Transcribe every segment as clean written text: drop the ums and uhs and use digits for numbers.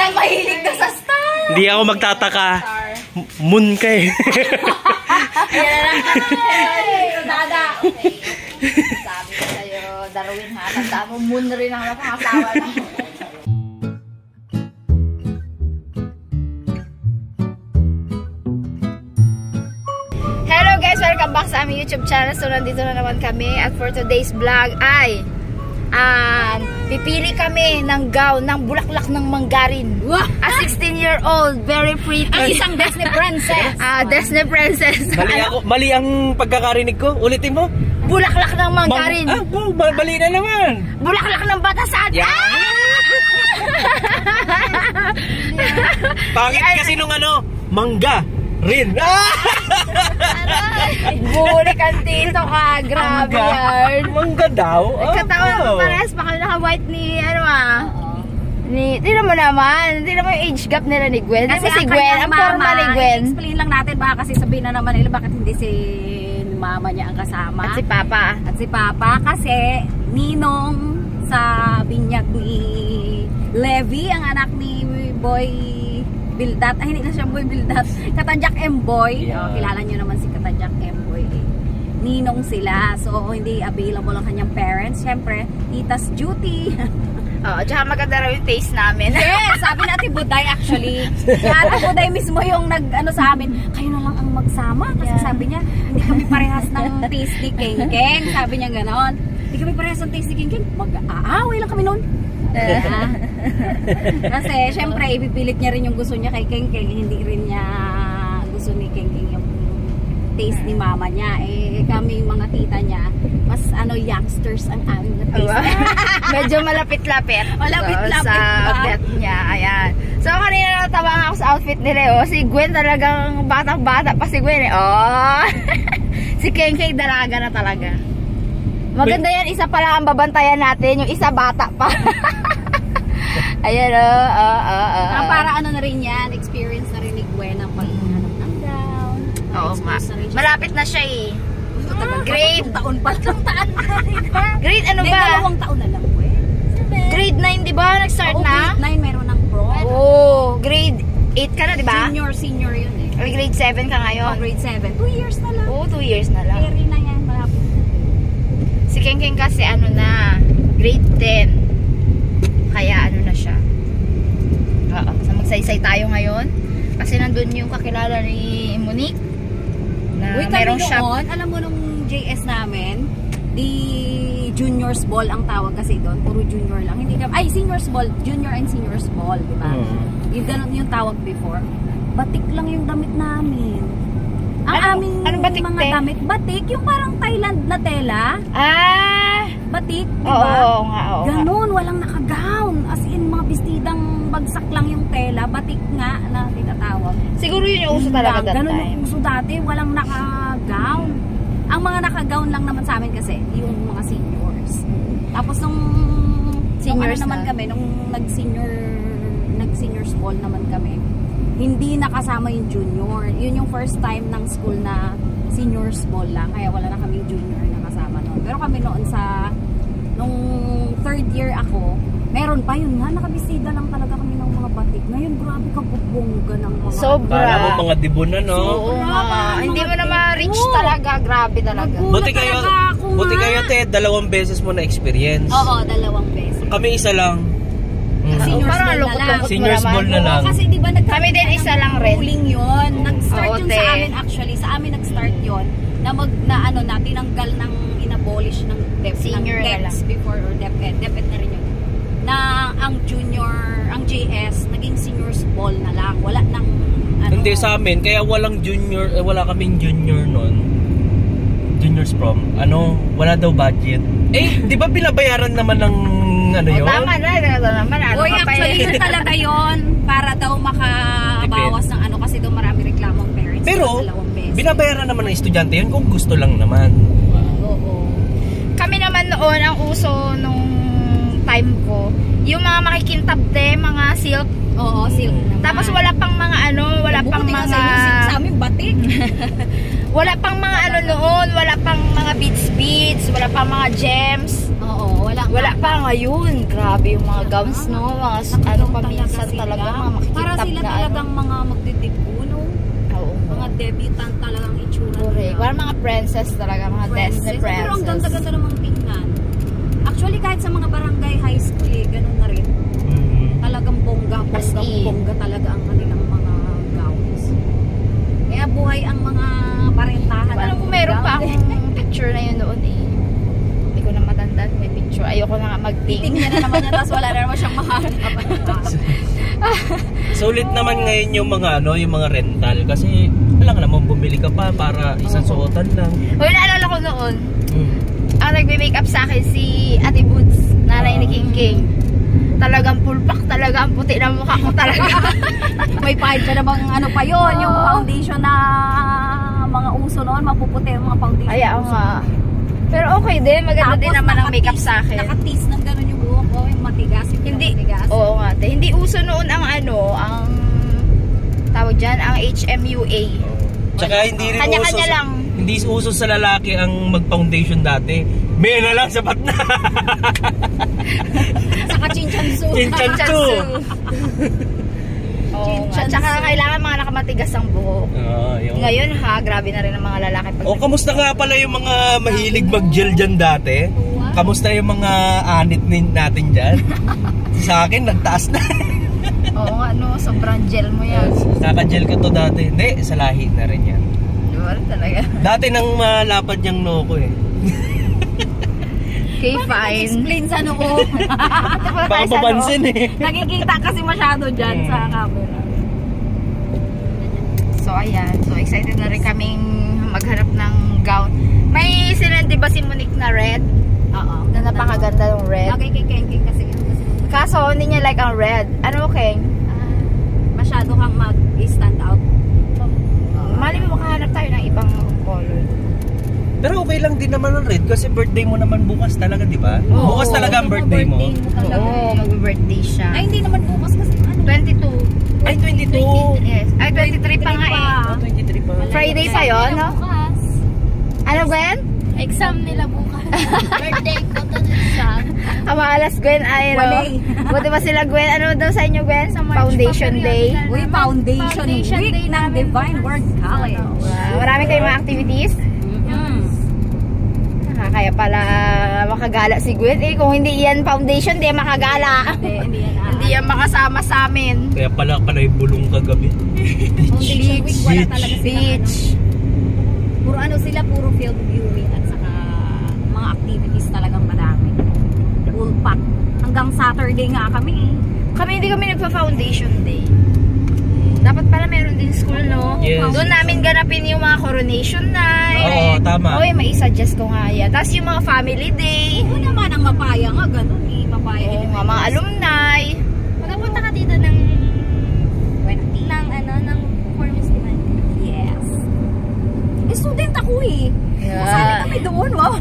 lang mahilig ka sa star. Hindi ako magtataka. Moon ka eh. Ayan na lang. Dada. Sabi ko sa'yo, Darwin ha. Tanda mo, moon rin ang napangasawa na. Hello guys! Welcome back sa aming YouTube channel. So, nandito na naman kami. At for today's vlog ay pipili kami ng gown ng bulaklak ng manggarin. A 16-year-old, very pretty. Ang isang Disney princess. Disney princess. Mali ang pagkakarinig ko. Ulitin mo. Bulaklak ng manggarin. Mali na naman. Bulaklak ng batasan. Pangit kasi nung mangga rin. Bulik ang tito ka. Grabe yan. Mangga daw? Katawan parehas pa kami naka-white ni Tignan mo naman. Tignan mo yung age gap nila ni Gwen. Kasi si Gwen, ang forma ni Gwen. Explain lang natin baka kasi sabihin na naman nila bakit hindi si mama niya ang kasama. At si Papa. At si Papa kasi ninong sa binyag ni Levi, ang anak ni Boy Bildat. Ay, hindi na siya Boy Bildat. Katanjak M-Boy. Kilala nyo naman si Katanjak M-Boy. Ninong sila. So, hindi available ang kanyang parents. Siyempre, tita's duty. Tsaka maganda raw yung taste namin. Yes, sabi natin Buday actually. Ate Buday mismo yung sa amin. Kayo na lang ang magsama. Kasi sabi niya, hindi kami parehas ng taste ni Keng-Keng. Sabi niya ganon. Hindi kami parehas ng taste ni Keng-Keng. Mag-aaway lang kami noon. Kasi syempre ipipilit niya rin yung gusto niya kay Keng-Keng, hindi rin niya gusto ni Keng-Keng yung taste ni mama niya. Kami mga tita niya mas youngsters ang aming taste. Medyo malapit-lapit. Malapit-lapit sa bet niya. Ayan. So kanina natawa nga ako sa outfit nila. Si Gwen talagang batang-bata pa si Gwen si Keng-Keng dalaga na talaga. Maganda yan, isa pa lang ang babantayan natin, yung isa bata pa. Ayan para na rin yan, experience na rin ni Gwen ang paghanap ng gown. Oo nga. Malapit na siya Grade. Taon pa. Grade ano ba? 2 taon na lang, Gwen. Grade 9, di ba? Nag-start na? Grade 9 meron ng prom. Grade 8 ka na, di ba? Senior yun Grade 7 ka ngayon. Grade 7. 2 years na lang. 2 years na lang. Carry na yan, malapit. Si Keng-Keng kasi grade 10. Kaya na siya. So magsaysay tayo ngayon. Kasi nandun yung kakilala ni Monique. Na merong shop. Alam mo nung JS namin, di juniors ball ang tawag kasi doon. Puro junior lang. Hindi seniors ball. Junior and seniors ball, di ba? Yung ganun yung tawag before. Batik lang yung damit namin. Ang aming batik, mga damit, batik, yung parang Thailand na tela. Batik, diba? Oo nga. Ganun, walang naka-gown. As in, mga bestidang bagsak lang yung tela. Batik nga na tinatawag. Siguro yun yung uso talaga that time. Ganun yung uso dati, walang naka-gown. Ang mga naka-gown lang naman sa amin kasi, yung mga seniors. Tapos nung seniors naman kami, nung nag-seniors ball naman kami, hindi nakasama yung junior. Yun yung first time ng school na seniors ball lang. Kaya wala na kaming junior na kasama noon. Pero kami noon nung third year ako, meron pa yun nga. Nakabisida lang talaga kami ng mga batik. Ngayon, grabe ka bubongga ng mga... Sobra. Para mo mga dibunan, no? Hindi mo na ma-reach talaga. Grabe talaga. Buti kayo, Ted. 2 beses mo na experience. Oo, 2 beses. Kami isa lang. Seniors ball na lang. Kasi di ba kami din isa lang rin. Ruling yun. Nag-start yun sa amin actually. Sa amin nag-start yun na tinanggal ng inabolish ng senior na lang before or DepEd na rin yun. Na ang junior, ang JS naging seniors ball na lang. Wala nang Hindi sa amin kaya walang junior, wala kaming junior noon. Juniors prom. Wala daw budget. Di ba binabayaran naman ng yun? Tama na. Uy, actually yun talaga yun. Para daw makabawas ng kasi daw marami reklamo ang parents. Pero, binabayaran naman ng estudyante yun kung gusto lang naman. Oo. Kami naman noon, ang uso nung time ko, yung mga makikintabte, mga silk. Oo, silk naman. Tapos wala pang mga wala pang mga... Sa amin, batik. Wala pang mga noon, wala pang mga beads, wala pang mga gems. Oo, wala pa ngayon. Grabe yung mga gowns, no? Mga paminsan talaga, mga princess talaga, mga Disney Pero ang princess. ganda-ganda namang tingnan. Actually, kahit sa mga barangay high school ganun na rin. Talagang bongga talaga ang kanilang mga gowns. Kaya buhay ang mga parentahan. Alam ko meron pa akong picture na yun noon eh. Hindi ko na matandaan, may picture. Ayoko na nga mag-ting. Tingnan na naman niya, tapos wala na naman siyang mahal. Sulit naman ngayon yung mga yung mga rental kasi wala ka naman bumili ka pa para isang suotan lang. Uy, naalala ko noon, ang nagbe-makeup sa akin si Ate Boots, nanay ni King King. Talagang pulpak talaga ang puti ng mukha ko talaga. May pahid pa namang ano pa yun, yung foundation na mga uso noon, mapuputi ang mga foundation. Ay, oo nga. Pero okay din, maganda din naman ang makeup sa akin. Nakatis ng gano'n yung buhok ko, yung matigas, yung Hindi, matigas. oo nga. Hindi uso noon ang ang tawag dyan, ang HMUA. Tsaka hindi rin Kanya-kanya lang. Hindi uso sa lalaki ang mag-foundation dati. May na lang, sapat na. Saka chinchansu. Chinchansu. Oo nga. Tsaka kailangan mga nakamatigas ang buhok. Ngayon ha, grabe na rin ang mga lalaki. Kamusta nga pala yung mga mahilig mag-gel dyan dati? Kamusta yung mga anit natin dyan? Sa akin, nagtaas na. Oo nga, no, sobrang gel mo yan. Kaka-gel ko to dati. Hindi, sa lahi na rin yan. Diba talaga? Dati nang malapad yung noo ko eh. Okay, fine. Explain sa noo. Baka papansin eh. Nakikita kasi masyado dyan sa camera. So, ayan. So, excited na rin kaming maghanap ng gown. May sinend ba si Monique na red? Oo. Na napakaganda ng red. Lagay kay Kenking kasi Kaso, hindi niya like ang red. Ano, King? masyado kang mag-stand out. Mali mo makahanap tayo ng ibang color. Pero okay lang din naman ang red kasi birthday mo naman bukas talaga, di ba? Oo. Bukas talaga ang birthday mo. Oo, mag-birthday siya. Ay, hindi naman bukas kasi ano. 22. Ay, 22. Yes. Ay, 23 pa nga eh. 23 pa. Friday pa yun, no? Bukas. Ano, Gwen? Exam nila bukas. Birthday ko to siya. Ang alas, Gwen, ay, no? Walay. Buti ba sila, Gwen? Ano daw sa inyo, Gwen? Foundation Day. Uy, Foundation Week ng Divine Word College. Wow. Marami kayong mga activities. Kaya pala makagala si Gwen. Eh, kung hindi yan foundation, di yan makagala. Hindi yan makasama sa amin. Kaya pala yung bulong kagabi. Foundation Week, wala talaga sila. Beach. Puro ano sila, puro field viewing at saka mga activities talagang madami. Full pack. Hanggang Saturday nga kami eh. Kami hindi kami nagpa-foundation day. Dapat pala meron din school, no? Yes. Doon namin ganapin yung mga coronation night. Oo, tama. Okay, may isa-suggest ko nga yan. Tapos yung mga family day. Oo naman, ang mapaya nga, ganun eh. Mapaya Oo, mga alumni. Magpunta ka dito ng 20. Ng performance naman. Yes. Student ako eh. Masali kami doon, wow.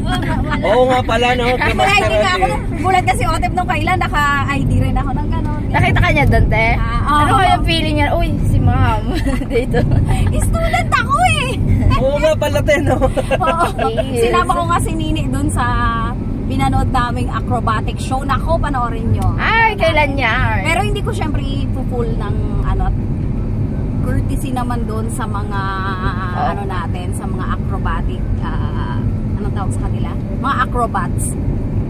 Oo nga pala, no? Kaya hindi nga ako, bulat kasi Otep nung kailan, naka-ID rin ako ng gano'n. Nakita ka niya doon, te? Ano oo. kaya feeling niya? Uy, si ma'am. Dito. Student ako eh. Oo nga pala, te, no? Oo. Yes. Sinama ko nga si Nini doon sa pinanood naming acrobatic show. Nako, panoorin nyo. Ay, kailan niya? Pero hindi ko syempre ipo-full ng courtesy naman doon sa mga ano natin, sa mga acrobatic anong tawag sa kanila? Mga acrobats.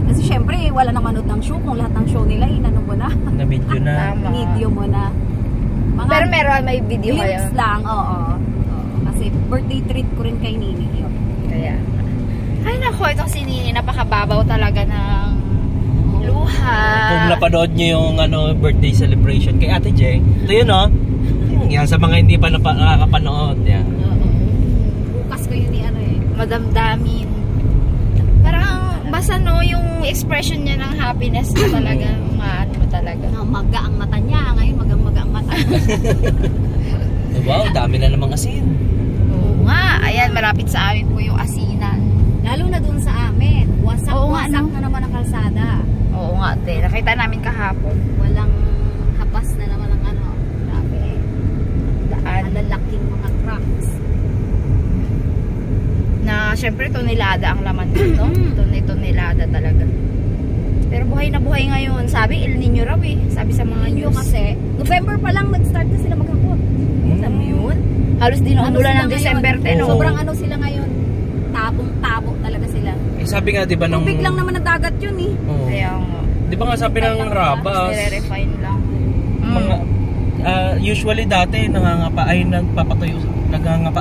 Kasi syempre wala nang manood ng show kung lahat ng show nila inano mo na. Na video na. Tama. Video mo na. Mga Pero meron, may video kayo. clips lang, oo. Kasi birthday treat ko rin kay Nini yun. Kaya. Ay nako, itong si Nini, napakababaw talaga ng luha. Kung napanood nyo yung birthday celebration kay Ate Jeng, ito yun, no? Yan, sa mga hindi pa nakakapanood. Yan. Bukas ko yun Madamdamin. Parang basta no, yung expression niya ng happiness na talaga, maano mo talaga. Maga ang mata niya. Ngayon maga ang mata. Wow, dami na namang asin. Oo nga, ayan, malapit sa amin po yung asinan. Lalo na dun sa amin. Wasak na naman ang kalsada. Oo nga, te. Nakita namin kahapon. Walang hapas na naman ang grabe. Daan. Malalaking mga cracks. Na, syempre, tonelada ang laman dito. Tonelada talaga. Pero buhay na buhay ngayon. Sabi, El Nino raw eh. Sabi sa mga Nino news. kasi, November pa lang nag-start na sila maghakot. Alam mo yun? Halos din ang ulan ng December 10. Sobrang sila ngayon. tabong-tabo talaga sila. Eh, sabi nga, di ba, ng... Tubig lang naman na dagat yun eh. Oo. Kaya nga. Di ba nga sabi ng Rabas, Nire-refine lang. mga, usually dati, nagangapa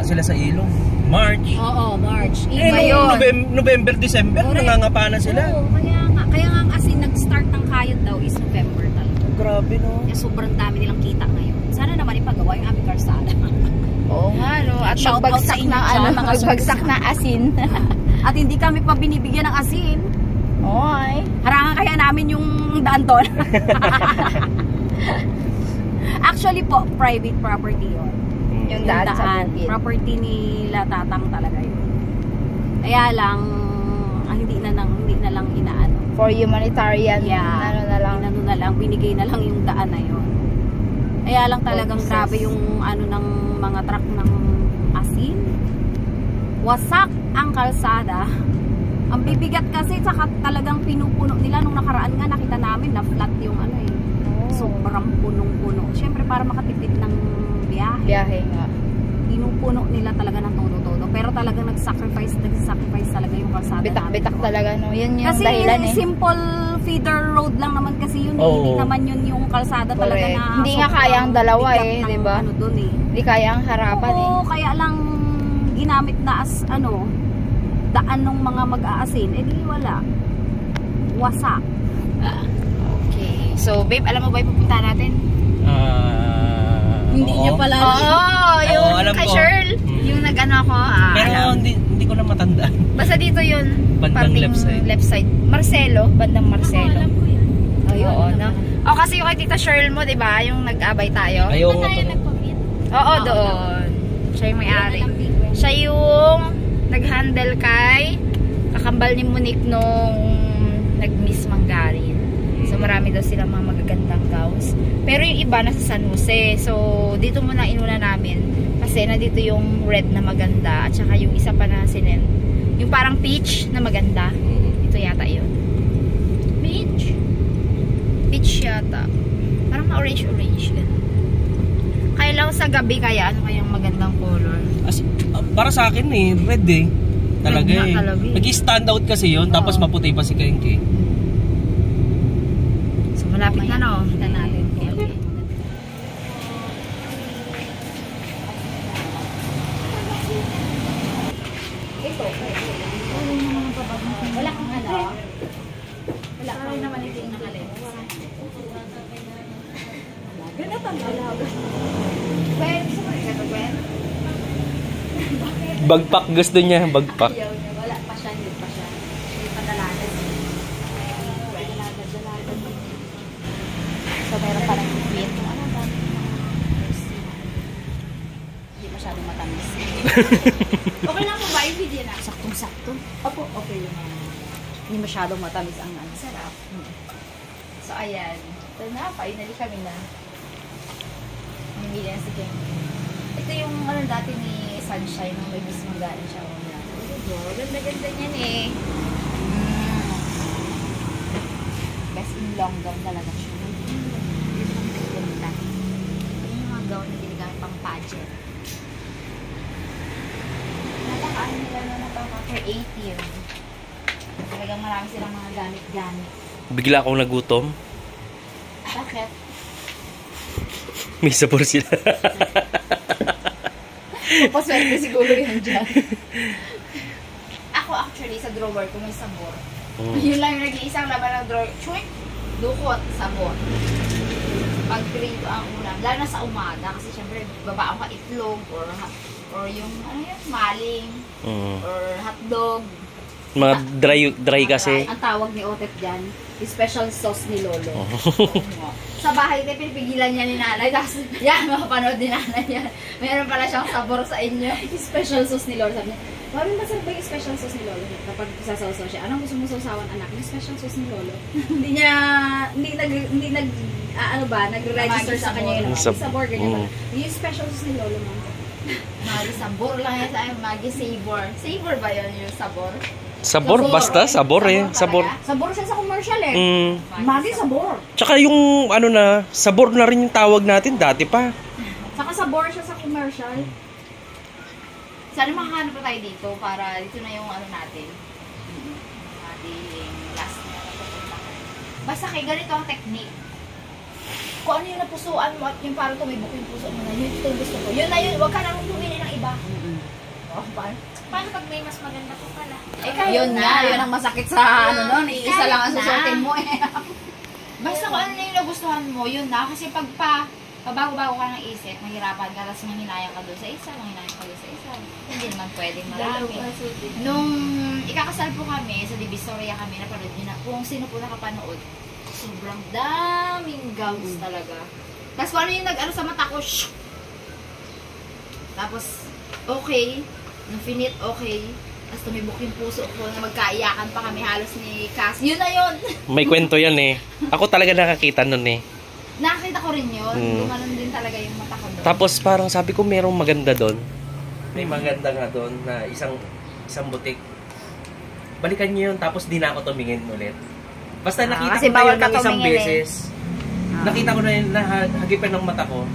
sila sa ilog. March. Oo, March. Eh, Iba yun. November, December, Correct. nangangapa na sila. Oo, kaya nga kasi nag-start ng kayod daw is November talaga. Grabe, no? Kaya sobrang dami nilang kita ngayon. Sana naman ipagawa yung aming karsada. Oo nga, no? At Shout out sa magbagsak inyo na, dyan, ano, mga magbagsak sursa. na asin. At hindi kami pa binibigyan ng asin. Oy. Harangan kaya namin yung daan doon. Actually po, private property yun. Yung daan sa bukid. Property nila Tatang talaga yun. Kaya lang, hindi na lang inaano. For humanitarian, Yeah. ano na lang. Inano na lang, binigay na lang yung daan na yun. Kaya lang talagang Purposes. grabe yung ano ng mga truck ng asin. Wasak ang kalsada. Ang bibigat kasi saka talagang pinupuno nila nung nakaraan nga nakita namin na flat yung ano eh. Sobrang punong-puno. Siyempre para makatipid ng biyahe. Biyahe nga. Pinupuno nila talaga ng todo-todo. Pero talagang nag-sacrifice talaga yung kalsada Bitak-bitak namin. talaga, no? Yun yung Kasi dahilan eh. simple feeder road lang naman kasi yun. Oo. Hindi naman yun yung kalsada talaga Correct. na Hindi nga sobrang kaya ang dalawa bigat eh, ng di ba? Ano dun eh. Hindi kaya ang harapan Oo, kaya lang ginamit na as ano, daan ng mga mag-aasin. Eh di wala. Wasak. Okay. So, babe, alam mo ba yung pupunta natin? Hindi oo. niya pala. Oo, yung Oo, alam kay ko. Cheryl. Yung nag-ano ako. Pero alam. hindi ko na matandaan. Basta dito yun. Bandang parting left side. Marcelo, bandang Marcelo. Alam ko yan. Ay, oo, no? O, kasi yung kay Tita Cheryl mo, di ba? Yung nag-abay tayo. Ayaw Ba nga tayo to. nagpa-meet? Oo, doon. Siya yung may-ari. Alam din ko yan. Siya yung nag-handle kay kakambal ni Monique nung nag-miss Mangarin. So, marami daw silang mga magagandang gowns. Pero yung iba nasa San Jose. So, dito muna inuna namin. Kasi nandito yung red na maganda. At saka yung isa pa na sinin. Yung parang peach na maganda. Ito yata yun. Peach? Peach yata. Parang ma-orange-orange. Kaya lang sa gabi kaya, ano kayang magandang color? Para sa akin eh, red eh. Talaga Red na eh. talaga eh. Nag-stand out kasi yun, tapos Oo. maputi pa si Kenki. So, malapit na, no? Kita natin. Okay. Wala kang ano? Wala kang naman ito yung nakalip. Ganito ang alaga. Gwen, gusto mo rin ito, Gwen? Bagpak gusto niya, bagpak. Ayaw niya. Wala pa siya. Hindi pa siya. Hindi pa dalaga. Dalaga. So, meron pa ng sweet. Ano ba? Hindi masyadong matamis. Okay lang po ba yung video na? Saktong-sakto. Opo, okay yun. Hindi masyadong matamis ang ano. Sarap. So, ayan. Ito na, finally kami na. Namili na si Ken. Ito yung ano dati ni Sunshine nung may miss mong galing siya. Ganda-ganda niyan eh. Best in long gown talaga siya. Ganda. Yung mga gown na ginagamit pang pageant. Napakaano nila na napaka-creative. Talagang marami silang mga gamit-gamit. Bigla akong nagutom. Bakit? May sabor sila. Paswerte siguro yun dyan. Ako actually sa drawer ko may sabor. Yun lang yung nag-iisang laban ng drawer. Chuy! Dukot, sabor. Pag prito ang ulam. Lalo na sa umaga kasi syempre babaong ka itlog or yung ano yun, maling or hotdog. Mga dry kasi. Ang tawag ni Otet dyan, special sauce ni Lolo. Sa bahay, pinipigilan niya ni nanay. Tapos, yan, makapanood ni nanay yan. Meron pala siyang sabor sa inyo. Special sauce ni Lolo. Sabi niya, parang masarap ba yung special sauce ni Lolo? Kapag sasawsaw siya, anong gusto mo sausawan anak? Yung special sauce ni Lolo. nag-register sa kanya yun. Yung sabor, ganyan. Yung special sauce ni Lolo, ma'am. Magi sabor lang yan sa akin. Magi savor. Savor ba yun yung sabor? Sabor, basta sabor eh. Sabor. Sabor siya sa commercial eh. Mm. Magi sabor. Tsaka yung ano na, sabor na rin yung tawag natin dati pa. Saka sabor siya sa commercial. Sana makahanap pa tayo dito para dito na yung ano natin. Ating last na napupuntahan. Basta kay ganito ang technique. Kung ano yung napusuan mo at yung parang tumibok yung puso mo na, yun ito yung gusto ko. Yun na yun, huwag ka nang pumili ng iba. Oh, Paano pag may mas maganda po pala? Yun na, yun ang masakit sa ano nun. Isa lang ang susuotin mo eh. Basta kung ano na yung nagustuhan mo, yun na. Kasi pag pabago-bago ka ng isip, mahirapan ka, tapos manghinayang ka doon sa isa, manghinayang ka doon sa isa. Hindi naman pwedeng marami. Nung ikakasal po kami, sa Divisoria kami, napanood nyo na, kung sino po nakapanood, sobrang daming gowns talaga. Tapos kung ano yung nag-ano sa mata ko, shh! Tapos, okay. Nung finit, okay. Tapos tumibok yung puso ko na magkaiyakan pa kami halos ni Cass. Yun na yun! May kwento yan eh. Ako talaga nakakita nun eh. Nakakita ko rin yun. Gumanon din talaga yung mata ko doon. Tapos parang sabi ko merong maganda doon. May maganda nga doon na isang butik. Balikan niyo yun tapos di na ako tumingin ulit. Basta nakita kasi ko na bawal yun ka ng isang tumingin beses. Nakita ko na yun, nahagipan ng mata ko.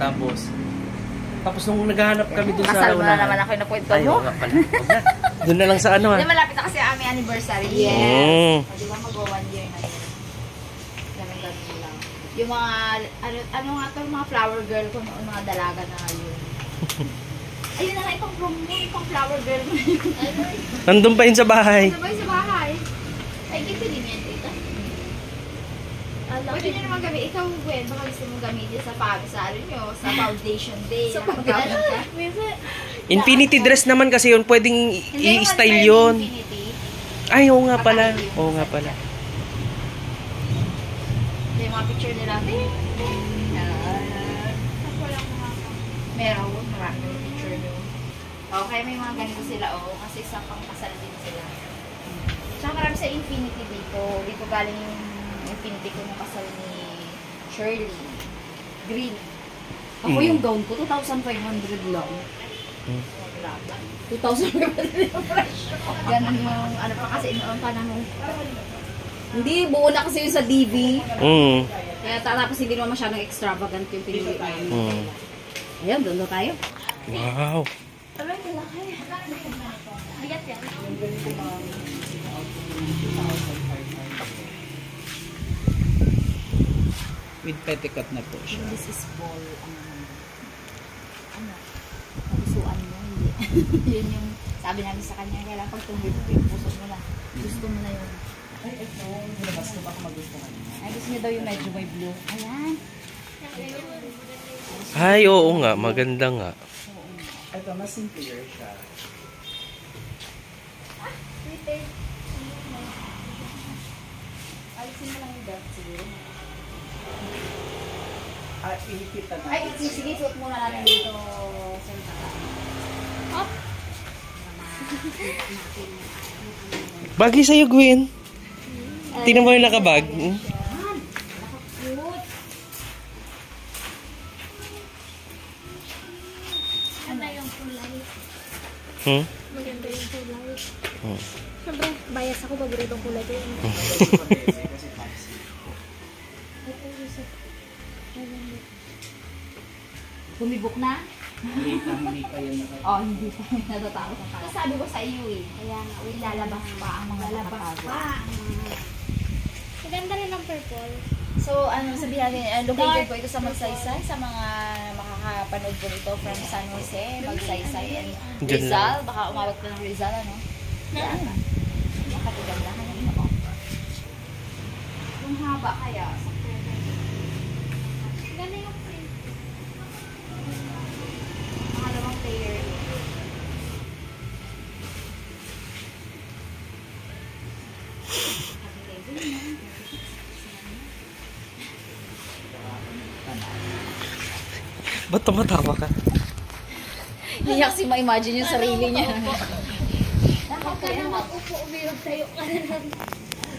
Tapos nung naghahanap kami doon sa Kasal mo na naman ako yung nakwento Ay, mo. oo nga pala. Huwag na. Doon na lang sa ano Hindi, malapit na kasi ang aming anniversary. Yes. O, di ba mag-1 year na yun? Ganun lang. Yung mga, ano nga to, mga flower girl ko noon, mga dalaga na yun. Ayun na nga, ipang prom mo, ipang flower girl mo yun. Nandun pa yun sa bahay. Sabay sa bahay. Ay, gito din yan, tita. Pwede nyo naman gamitin. Ikaw, Gwen, baka gusto mong gamitin sa ano nyo, sa foundation day. Sa foundation. Infinity dress naman kasi yun. Pwedeng i-style yun. Ay, oo nga pala. Oo nga pala. Ito yung mga picture nila. Meron, marami yung picture nyo. Okay, may mga ganito sila, kasi isang pangkasal din sila. Tsaka marami sa Infinity dito. Dito galing yung Infinity ko ng kasal ni Shirley. Green. Ako yung gown ko, 2,500 lang. 2,500 yung presyo. Ganun yung, ano pa kasi noong panahon. Hindi, buo na kasi yung sa DV. Mm. Kaya tapos hindi naman masyadong extravagant yung pinili namin. Ayun, doon na tayo. Wow. Ayat yan. With petticoat na po siya. This is ball. Ano? Nagustuhan mo, hindi. Yun yung sabi namin sa kanya, kailangan pag tumibok yung puso mo na. Gusto mo na yun. Ay, ito. Nilabas ko baka magustuhan. Ay, gusto niya daw yung medyo may blue. Ayan. Ay, oo nga. Maganda nga. Ito, mas simpler siya. Alisin mo lang yung dark siguro. Inikita na. Ay, sige, suot muna natin dito. Up! Bagay sa'yo, Gwen. Tingnan mo yung nakabag. Hmm? Maganda yung kulay. Hmm? Maganda yung kulay. Hmm. Siyempre, bias ako pag itong kulay ko yun. Bumibok na? Hindi pa yan naka. Oh, hindi pa. Natatakot ang kala. Sabi ko sa iyo eh. Kaya nga, lalabas pa ang mga nakatago. Maganda rin ang purple. So, ano, sabihin natin, located po ito sa Magsaysay, sa mga makakapanood po ito from San Jose, Magsaysay, and Diyan Rizal. Baka umawag po ng Rizal, ano? Yan. Makatigandahan na rin ako. Yung haba kaya, sakto yun. Maganda yung print. Pangalawang player. Ba't tumatawa ka? Iyak si ma-imagine yung sarili niya. Huwag ka na mag-upo, umirog tayo ka na lang.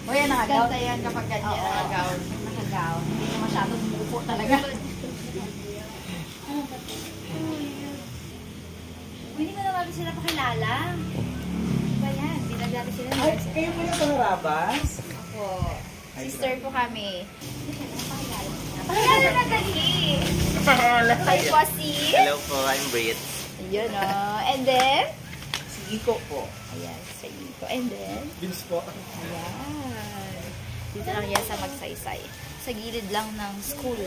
O yan, nakagawta yan kapag ganyan, nakagawn. Nakagawn. Hindi na masyadong umupo talaga. Hindi mo naman sila pakilala. Ba yan? Hindi na dati sila. Ay, kayo po yung pangarabas? Ako. Sister po kami. Pakilala na dali. Hi po si... Hello po, I'm Brit. Yun o. And then, Iko po. Ayan, sa Iko. And then, Vince po. ayan. Dito lang yan sa Magsaysay. Sa gilid lang ng school.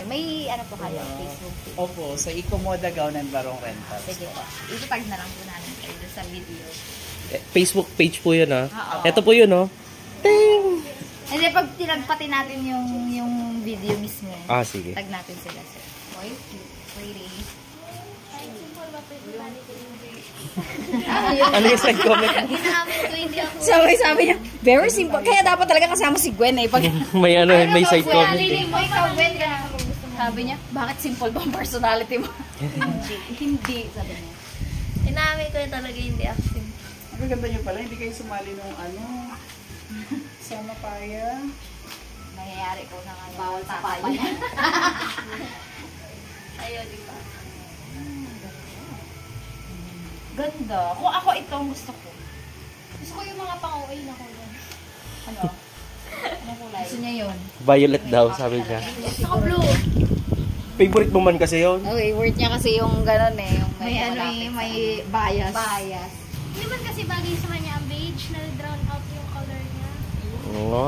May ano po kayo, Facebook page. Opo, sa Iko Moda Gown and Barong Rentals. Sige po. Ito-tag na lang po namin kayo dun sa video. Facebook page po yun, ha? Oo. Ito po yun, oh. Ting! Hindi, pag tinagpati natin yung video mismo, Ah, sige. tag natin sila. Sir. Boy, pretty. Ano yung side comment? Sabi niya, very simple. Kaya dapat talaga kasama si Gwen eh. Pag, May ano, may side comment. eh. Mo ikaw, Gwen, ganun ako gusto mo. sabi niya, bakit simple ba ang personality mo? Hindi, sabi niya. Inamin ko yung talaga hindi acting. Ang ganda niyo pala, hindi kayo sumali nung sama paya. Nangyayari ko na ngayon. Bawal sa papa niya. Ayun, di ba? Ganda. Kung ako ito ang gusto ko. Gusto ko yung mga pang-OA na kulay. Ano? Anong kulay? Gusto niya yun. Violet daw, sabi niya. Gusto ko blue. Favorite mo man kasi yun. Okay, word niya kasi yung gano'n eh. Yung May ano eh, may bias. bias. Hindi man kasi bagay sa kanya ang beige na drown out yung color niya. Oo.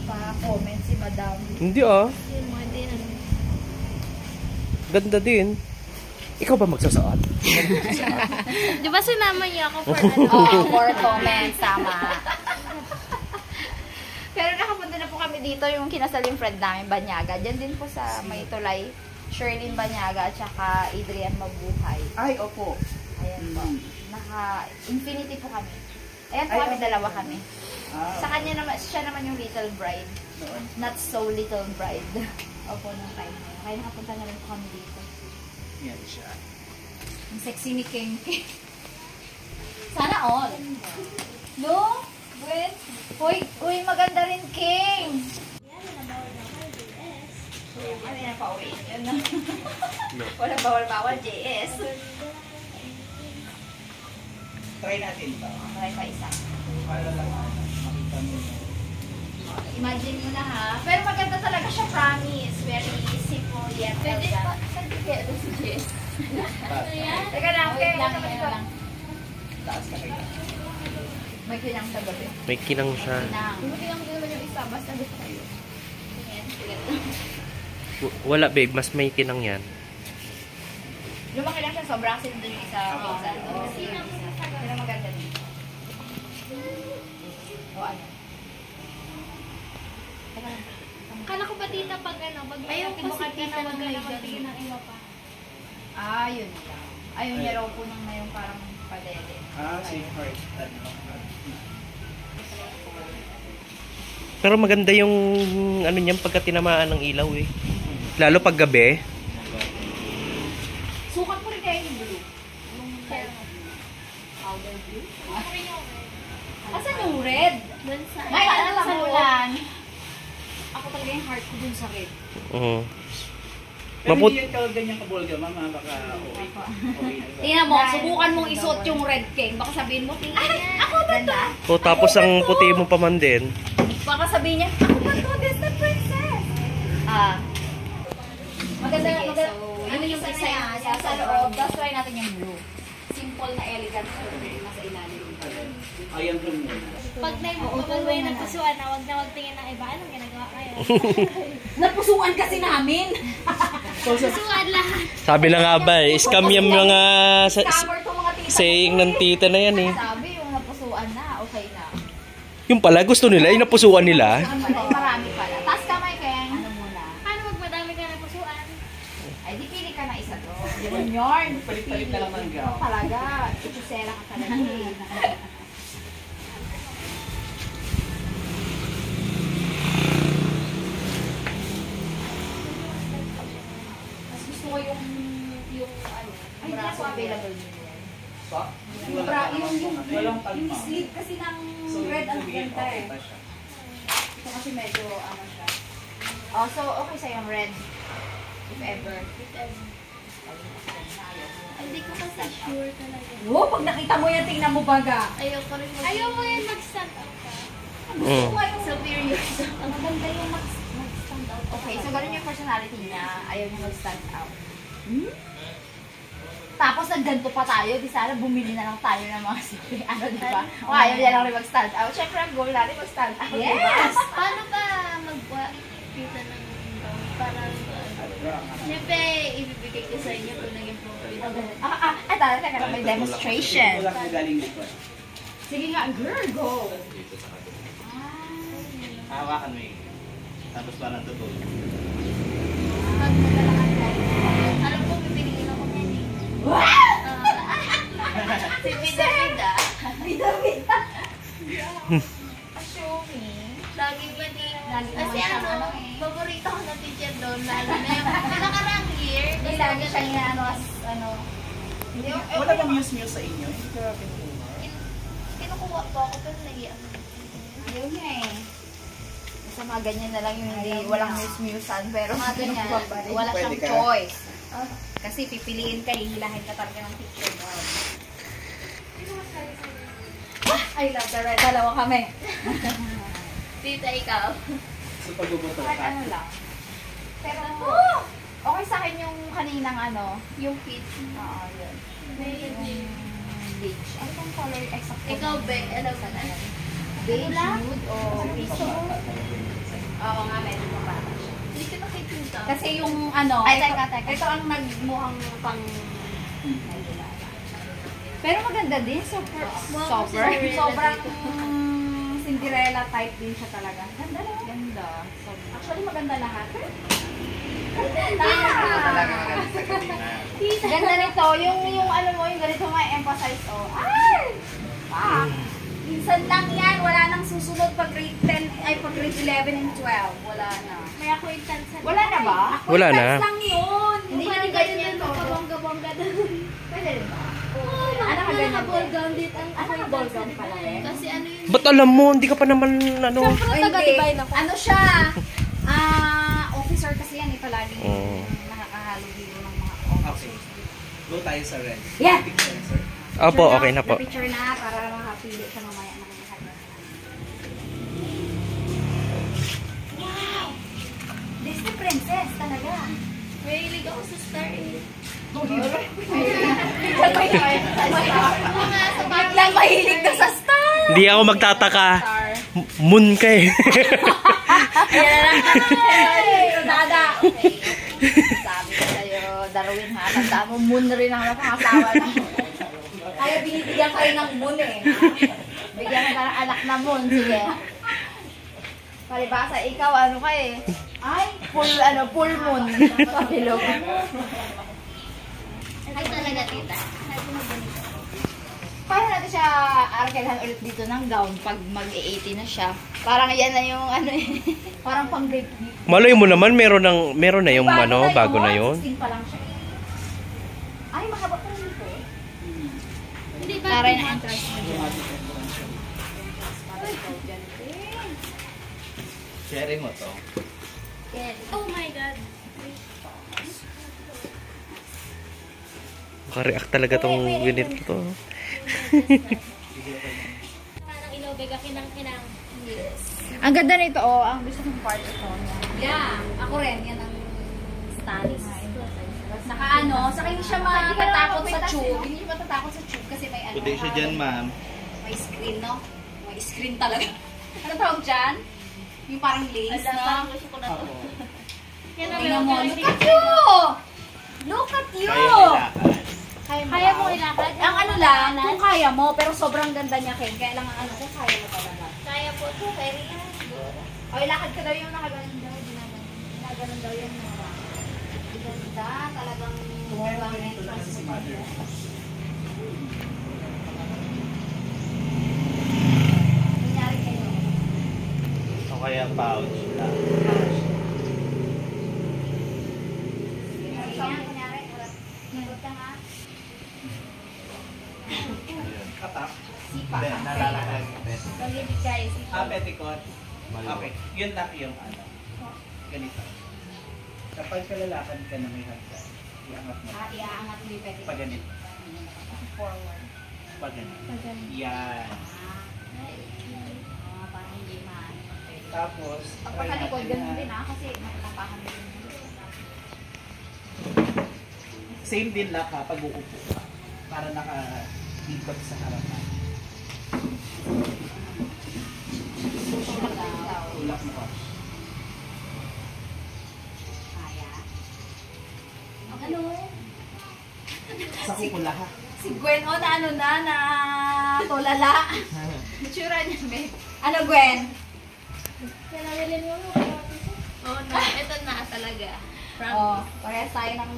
Pa-comment si Madam. Hindi, ah. Yun mo, hindi na. Ganda din. Ikaw ba magsasuot? Di ba sinama niya ako for ano? Oh, for comments, tama. Pero nakapunta na po kami dito yung kinasal yung friend namin, Banyaga. Diyan din po sa may tulay, Sherlyn Banyaga at saka Adrian Mabuhay. Ay, opo. Ayan po. Naka-infinity po kami. Ayan po Ay, kami, okay. dalawa kami. Sa Ah, kanya naman, siya naman yung little bride. noon. Not so little bride. Opo, nung time na yun. Kaya nakapunta na rin po kami dito. Yan siya. Ang sexy ni King King. Sana all. No? Gwen? Uy, maganda rin, King! Ano yan, pauwi? Yan na. Walang bawal-bawal, JS. Try natin ito. Try pa isa. Para lang makita mo. Imagine mo na ha. Pero maganda talaga siya, promise. Very simple yet elegant. Kaya ito si JS. Teka lang, kaya lang. Taas ka kayo. May kinang sa gabi. May kinang siya. Hindi lang din naman yung isa, basta gusto kayo. Wala, babe. Mas may kinang yan. Lumaki lang siya, sobrang sin dun yung isa. Pero maganda din. O ano? Kala ko ba tita pag ano, pag may Ayaw ko bukat si ka tita na wag ka may na magtingin ganun. ng iba pa. Yun lang. Ayun niya raw po nang yung parang padede. Si heart. Pero maganda yung ano niyan pagka tinamaan ng ilaw eh. Lalo pag gabi. Sukat po rin kayo yung blue. Asan yung red? Doon sa... May ano sa ulan. Ako talaga yung heart ko dun sa red. Oo. Pero Maput- hindi yan ganyan kabulga, mama. Baka okay. Tingnan mo, subukan mong isuot yung red King. Baka sabihin mo, tingnan niya. Ako ba to? O tapos ang puti mo pa man din. Baka sabihin niya, ako ba to? This the princess. Maganda nga, maganda. Ano yung design niya sa loob? Tapos try natin yung blue. Simple na elegant nasa ilalim. Ayan po muna. Pag may nagpusuan na, wag tingin ng iba. Anong ginagawa kayo? Napusuan kasi namin. Pusuan lahat. Sabi na nga ba, scam yung mga Scammer to mga tita. saying ng tita na yan eh. Sabi yung napusuan na, okay na. Yung pala, gusto nila, yung napusuan nila. Marami pala. Taas kamay, Keng. Ano muna? Paano pag madami ka na pusuan? Ay, di pili ka na isa to. Yun yarn. Palit-palit na lang ng gown. Talaga. Itusera ka talaga. Mas gusto ko yung ano, Ay, hindi ako available din yan. Pa? yung Walang kalma. sleeve kasi ng red ang ganda eh. pa siya. Ito kasi medyo ano siya. Oh, so okay sa yung red. If ever. Hindi ko kasi sure talaga. Oh, pag nakita mo yan, tingnan mo baga. Ayoko rin Ayaw mo yan mag-stand out ka. Mm. Superior. Maganda yung mag-stand out. Okay, so ganun yung personality niya. Ayaw niya mag-stand out. Tapos nagganto pa tayo, di sana bumili na lang tayo ng mga simple. Ano, di ba? O ayaw niya lang rin mag-stand out. Siyempre, ang goal natin mag-stand out. Yes! Paano ka magkita ng parang siyempre, ibibigay ko sa inyo kung naging profit. Teka, may demonstration. Wala kang galing dito. Sige nga, girl, go! Hawakan mo eh. Tapos parang tutulog. Pag nagalakan tayo. Alam ko, bibigyan ako niyan eh. Wow! Si Bida-Bida. Bida-bida. Show me. Lagi ba di? Lagi Kasi naman siya, ano, eh. paborito ko na teacher doon. Lalo na yung nakarang year. Hindi lagi siya yung hindi, Wala bang muse-muse sa inyo? Hindi ka kinukuha. Kinukuha po ako pero nahiya ako. Ayaw niya eh. Sa mga ganyan na lang yung hindi, walang muse-musan, pero Mga ganyan, wala Pwede siyang ka. choice. Kasi pipiliin ka, hihilahin ka talaga ng picture mo. I love the red. Dalawa kami. Tita, ikaw. So pagbubuto Kahit ka. ano lang. Pero, okay sa akin yung kaninang Yung peach. Oo, yun. Maybe. Beige. Ano bang color exact? Ikaw, Be, alam ka na. Beige, lang? nude, o beige? Oo nga, medyo mababa siya. Hindi ka nakikinta. Kasi yung ano, Ay, ito, teka. ito ang nagmukhang pang... Pero maganda din. Super. Wow, Super. Cinderella Sobrang dito. Cinderella type din siya talaga. Ganda no? Ganda. Actually, maganda lahat. Ganda nito. Yung ano mo, yung ganito may emphasize. Ay! Minsan lang yan, wala nang susunod pag grade 10, ay pag grade 11 and 12. Wala na. May acquaintance sa Wala na ba? Wala na. Acquaintance lang yun. Hindi na Parang ganyan ganyan to. kabongga-bongga doon. Pwede rin ba? Oo, Ano ka ganyan? naka-ball gown dito ang Naka-ball gown pala eh. Kasi ano yun? Ba't alam mo? Hindi ka pa naman ano. Ay, hindi. Ano siya? Officer kasi yan eh, palaging Oo. nakakahalo-hilo ng mga Okay. officers. Go tayo sa red. Yeah. Picture, sir. Opo, okay na po. Na-picture na para makapili ka mamaya ng lahat. Wow! Disney princess talaga. Mahilig ako sa star eh. Biglang mahilig na sa star! Hindi ako magtataka. Moon ka eh. Dada! Sabi ko sa'yo, Darwin ha. Tandaan mo, moon na rin ang napangasawa na. Kaya binibigyan ka rin ng moon eh. Bigyan ka ng anak na moon. Sige. Palibasa, ikaw ano ka eh. Ay, full moon. Pabilog. Ay talaga, tita. Paano natin siya arkelhan ulit dito ng gown pag mag-80 na siya? Parang yan na yung ano eh. Parang pang grade. Malay mo naman, meron na yung ano, bago na yun. 16 pa lang siya eh. Ay, mahaba pa rin ito eh. Hindi ba? Taray na entrance mo dyan. Sharing mo to. Oh my God. Makareact talaga tong ganito to. Parang inobeg ako kinang-kinang. Yes. Ang ganda nito, oh. Ang gusto kong part ito. Yeah, ako rin. Yan ang stanis. Saka ano, saka hindi siya matatakot sa tube. Hindi siya matatakot sa tube kasi may ano. Puti siya dyan, ma'am. May screen, no? May screen talaga. Ano tawag dyan? Yung parang lace, Ala, no? parang gusto ko na to. Yan ang Tingnan mo. meron Look ka at you! Look at you! Kaya mo ilakad? Ang ano lang, kung kaya mo, pero sobrang ganda niya, Ken. Kaya lang ang ano ko, kaya mo talaga. Kaya po ito. Very O, ilakad ka daw yung nakaganon daw. Ginaganon daw yung mga. Ganda, talagang mukhang entrance. Si mother. Kunyari kayo. O kaya pouch lang. Kunyari, ikot ka nga. Katak. Sipa. Then, nalalakad. Maglilig kayo. Petticott. Okay. Yun lang yung ano. Ganito. Kapag kalalakad ka na may hagdan, iangat mo. Iaangat mo yung pwede. Pag ganito. Forward. Pag ganito. Yan. Parang hindi maano. Tapos, Pag try pagkalikod, natin ganun na din kasi matapakan din. Same din lang ha, pag uupo ka. Para naka-ikot sa harapan. Tulak mo ka. Kaya. Ano? Sa kukula ha. Si Gwen, o na ano na tulala. Itsura niya, babe. Ano, Gwen? Kaya nalilin mo mo. Oo na, ito na talaga. Oh, parehas tayo ng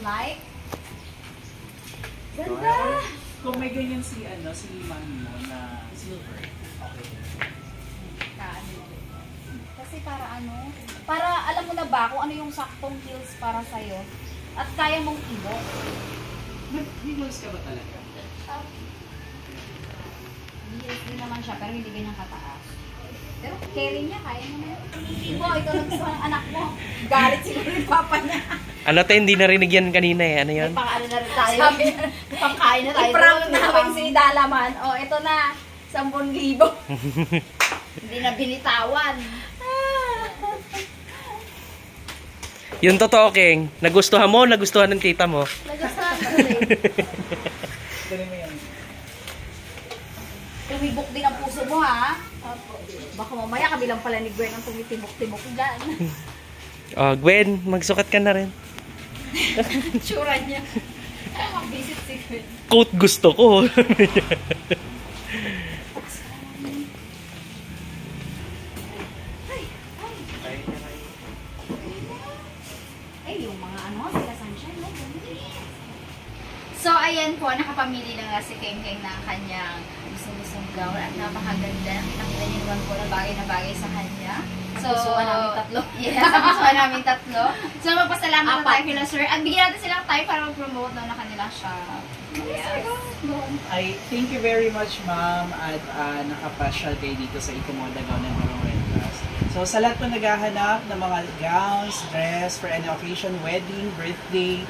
like. Ganda! Kung may ganyan si mami mo na silver. Okay. Kasi para ano, para alam mo na ba kung ano yung saktong heels para sa'yo at kaya mong ibok. Nag-heels ka ba talaga? Heels din naman siya pero hindi ganyan kataas. Pero carry niya, kaya mo na. Ibo, ito nagusto ng anak mo. Galit siguro yung papa niya. Ano tayo, hindi narinig yan kanina eh. Ano yun? Pang ano na rin tayo. Sabi, Pangkain na tayo. i-prank doon. namin si Dalaman. O, ito na. 10,000. Hindi na binitawan. Yung totoo, King. Nagustuhan mo, nagustuhan ng tita mo. Nagustuhan ko rin. Dali mo yan. Tumibok din ang puso mo, ha? Baka mamaya kami lang pala ni Gwen ang tumitibok-tibok dyan. Oh, Gwen, magsukat ka na rin. Tsura niya. Mag-visit si Gwen. Coat gusto ko. Ay, yung mga ano, sila sunshine, no? So, ayan po, nakapamili na nga si Kengkeng ng kanyang gusto-gustong gown at napakaganda. Nakita niyo naman po na bagay sa kanya. So, Napusuan namin tatlo. Yes, napusuan namin tatlo. So, magpasalamat na tayo kila sir at bigyan natin silang time para mag-promote na kanilang shop. Yes. Ay, thank you very much, ma'am, at nakapasyal kayo dito sa Ikomoda Gown and Barong Rentas. So, sa lahat po naghahanap ng mga gowns, dress for any occasion, wedding, birthday,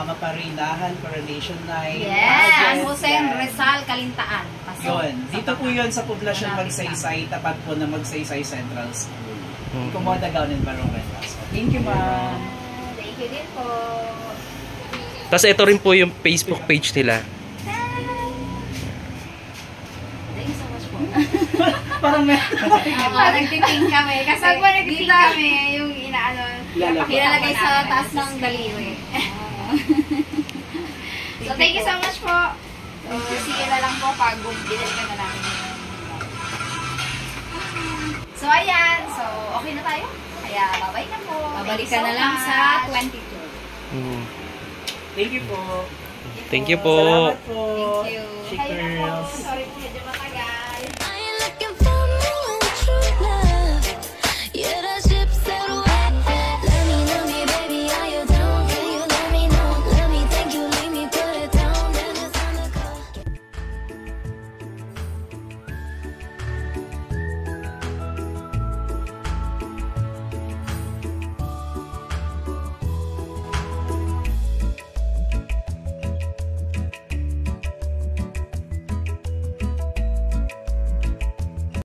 maparinahan, coronation night, San pageant, Jose, yan. Rizal, Kalintaan. Pasok. Yun. Dito po yun sa poblasyon Magsaysay, tapat po ng Magsaysay Central School. Ikomoda Gown and Barong Rentas. Thank you, ma'am. Thank you din po. Tapos ito rin po yung Facebook page nila. Thank you so much po. Parang may... Nagtiting kami. Kasi pag po nagtiting kami, yung inaano, Ilalagay sa taas ng daliri. So, thank you so much po. So, sige na lang po pag binili ka na namin. So, ayan. So, okay na tayo. Kaya, bye-bye na po. Babalik Thank ka you na so lang sa much. 22. Mm. Thank you po. Thank you po. Salamat po. Thank you. Chick Kayo na po. girls. Sorry po, medyo matagal.